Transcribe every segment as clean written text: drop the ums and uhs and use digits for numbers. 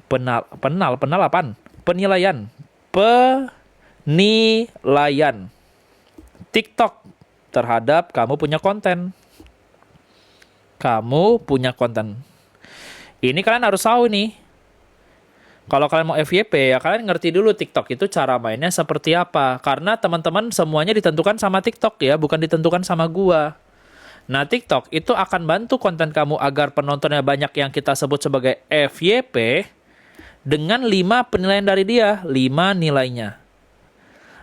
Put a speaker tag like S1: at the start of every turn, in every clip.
S1: Penal apaan? Penilaian. Penilaian TikTok terhadap kamu punya konten. Kamu punya konten. Ini kalian harus tahu nih. Kalau kalian mau FYP, ya kalian ngerti dulu TikTok itu cara mainnya seperti apa. Karena teman-teman semuanya ditentukan sama TikTok ya, bukan ditentukan sama gua. Nah, TikTok itu akan bantu konten kamu agar penontonnya banyak yang kita sebut sebagai FYP dengan 5 penilaian dari dia, 5 nilainya.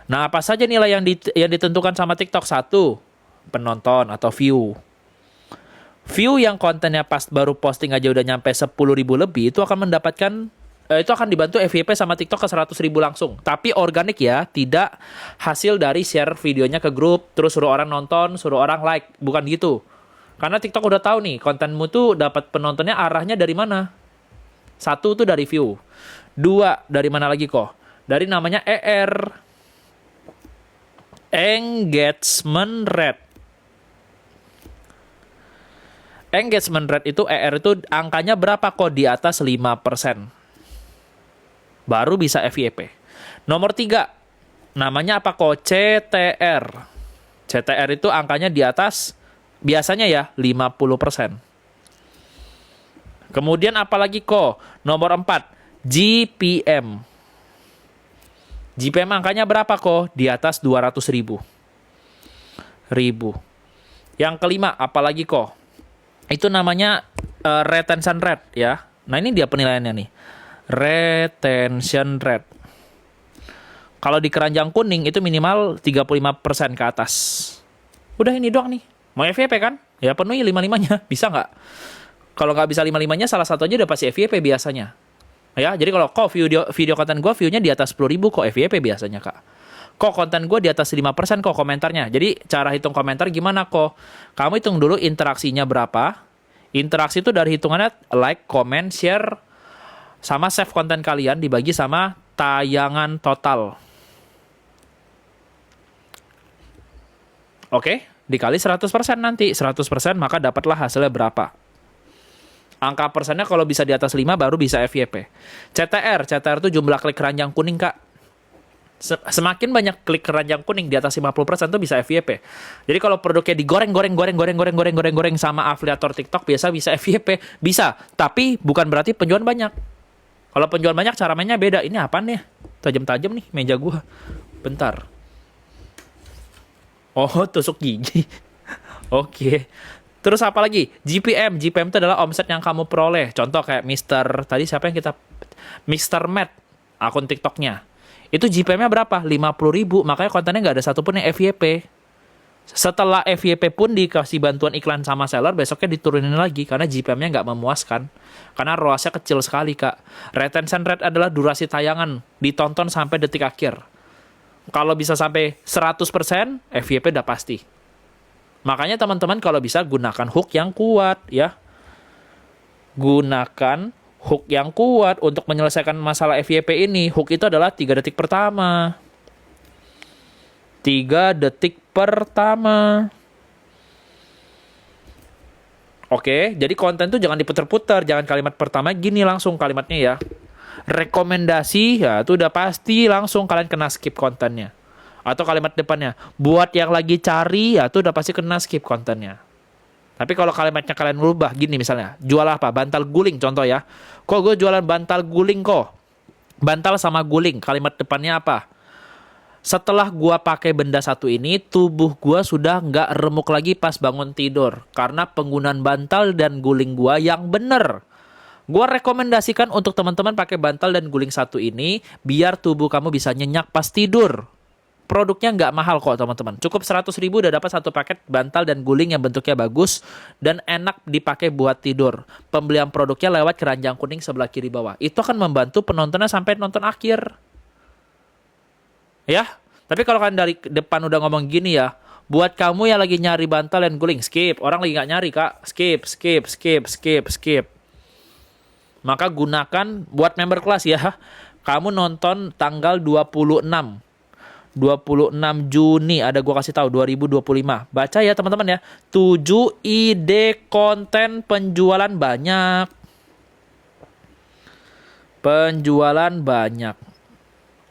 S1: Nah, apa saja nilai yang ditentukan sama TikTok? 1, penonton atau view. View yang kontennya pas baru posting aja udah nyampe 10.000 lebih, itu akan mendapatkan itu akan dibantu FYP sama TikTok ke 100.000 langsung. Tapi organik ya, tidak hasil dari share videonya ke grup, terus suruh orang nonton, suruh orang like. Bukan gitu. Karena TikTok udah tahu nih, kontenmu tuh dapat penontonnya arahnya dari mana. 1 tuh dari view. 2, dari mana lagi kok? Dari namanya ER. Engagement rate. Engagement rate itu ER itu angkanya berapa kok? Di atas 5%. Baru bisa FYP. Nomor 3, namanya apa kok? CTR. CTR itu angkanya di atas, biasanya ya, 50%. Kemudian apa lagi kok? Nomor 4, GPM. GPM angkanya berapa kok? Di atas 200.000. Yang kelima, apa lagi kok? Itu namanya retention rate ya. Nah, ini dia penilaiannya nih. Retention rate. Kalau di keranjang kuning itu minimal 35% ke atas. Udah ini doang nih. Mau FYP kan? Ya penuhi 5-5-nya. Bisa nggak? Kalau nggak bisa 5-5-nya, salah satu aja udah pasti FYP biasanya. Ya, jadi kalau kok video konten gue view-nya di atas 10.000 kok FYP biasanya, Kak. Kok konten gue di atas 5% kok komentarnya. Jadi cara hitung komentar gimana kok? Kamu hitung dulu interaksinya berapa. Interaksi itu dari hitungannya like, comment, share, sama save konten kalian dibagi sama tayangan total. Oke, dikali 100% nanti. 100% maka dapatlah hasilnya berapa. Angka persennya kalau bisa di atas 5 baru bisa FYP. CTR itu jumlah klik keranjang kuning, Kak. Semakin banyak klik keranjang kuning di atas 50% tuh bisa FYP. Jadi kalau produknya digoreng sama afiliator TikTok biasa bisa FYP. Bisa, tapi bukan berarti penjualan banyak. Kalau penjual banyak, cara mainnya beda. Ini apaan nih? Tajam-tajam nih meja gua. Bentar. Oh, tusuk gigi. Oke. Terus apa lagi? GPM. GPM itu adalah omset yang kamu peroleh. Contoh kayak Tadi siapa yang kita... Mr. Matt. Akun TikToknya. Itu GPM-nya berapa? 50.000. Makanya kontennya nggak ada satupun yang FYP. Setelah FYP pun dikasih bantuan iklan sama seller, besoknya diturunin lagi karena GPM-nya nggak memuaskan. Karena ROAS-nya kecil sekali, Kak. Retention rate adalah durasi tayangan, ditonton sampai detik akhir. Kalau bisa sampai 100%, FYP udah pasti. Makanya teman-teman kalau bisa gunakan hook yang kuat, ya. Gunakan hook yang kuat untuk menyelesaikan masalah FYP ini. Hook itu adalah 3 detik pertama. 3 detik pertama. Oke, jadi konten tuh jangan diputer-puter. Jangan kalimat pertama gini langsung kalimatnya ya. Rekomendasi, ya itu udah pasti langsung kalian kena skip kontennya. Atau kalimat depannya, buat yang lagi cari, ya itu udah pasti kena skip kontennya. Tapi kalau kalimatnya kalian rubah, gini misalnya, jual apa? Bantal guling contoh ya. Kok gue jualan bantal guling kok? Bantal sama guling, kalimat depannya apa? Setelah gua pakai benda satu ini, tubuh gua sudah nggak remuk lagi pas bangun tidur. Karena penggunaan bantal dan guling gua yang bener. Gua rekomendasikan untuk teman-teman pakai bantal dan guling satu ini, biar tubuh kamu bisa nyenyak pas tidur. Produknya nggak mahal kok teman-teman. Cukup 100.000 udah dapat satu paket bantal dan guling yang bentuknya bagus dan enak dipakai buat tidur. Pembelian produknya lewat keranjang kuning sebelah kiri bawah. Itu akan membantu penontonnya sampai nonton akhir. Ya, tapi kalau kalian dari depan udah ngomong gini ya, buat kamu yang lagi nyari bantal dan guling, skip. Orang lagi nggak nyari, Kak. Skip. Maka gunakan buat member kelas ya. Kamu nonton tanggal 26 Juni, ada gua kasih tahu 2025. Baca ya teman-teman ya. 7 ide konten penjualan banyak. Penjualan banyak.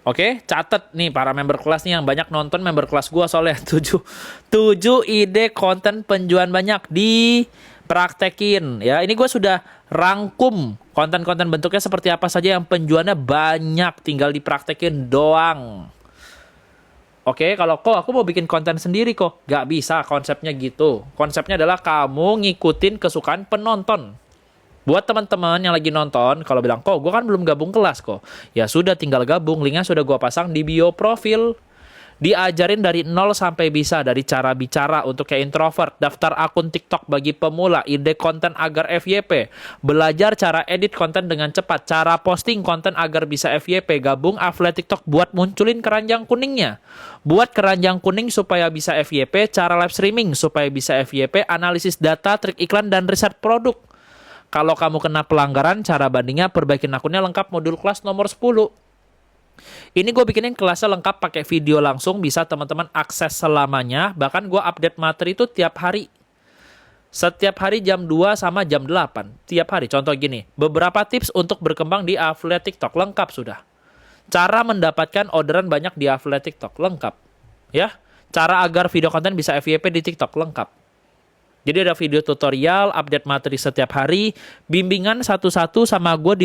S1: Oke, catet nih para member kelas nih yang banyak nonton member kelas gua soalnya 7 ide konten penjualan banyak dipraktekin ya. Ini gua sudah rangkum konten-konten bentuknya seperti apa saja yang penjualannya banyak, tinggal dipraktekin doang. Oke, kalau kok aku mau bikin konten sendiri kok, gak bisa konsepnya gitu. Konsepnya adalah kamu ngikutin kesukaan penonton. Buat teman-teman yang lagi nonton, kalau bilang, kok gue kan belum gabung kelas kok. Ya sudah, tinggal gabung. Linknya sudah gue pasang di bio profil. Diajarin dari nol sampai bisa. Dari cara bicara untuk kayak introvert. Daftar akun TikTok bagi pemula. Ide konten agar FYP. Belajar cara edit konten dengan cepat. Cara posting konten agar bisa FYP. Gabung affiliate TikTok buat munculin keranjang kuningnya. Buat keranjang kuning supaya bisa FYP. Cara live streaming supaya bisa FYP. Analisis data, trik iklan, dan riset produk. Kalau kamu kena pelanggaran, cara bandingnya perbaikin akunnya lengkap modul kelas nomor 10. Ini gue bikinin kelasnya lengkap pakai video langsung, bisa teman-teman akses selamanya. Bahkan gue update materi itu tiap hari. Setiap hari jam 2 sama jam 8. Tiap hari. Contoh gini, beberapa tips untuk berkembang di affiliate TikTok. Lengkap sudah. Cara mendapatkan orderan banyak di affiliate TikTok. Lengkap. Ya. Cara agar video konten bisa FYP di TikTok. Lengkap. Jadi ada video tutorial, update materi setiap hari, bimbingan satu-satu sama gue di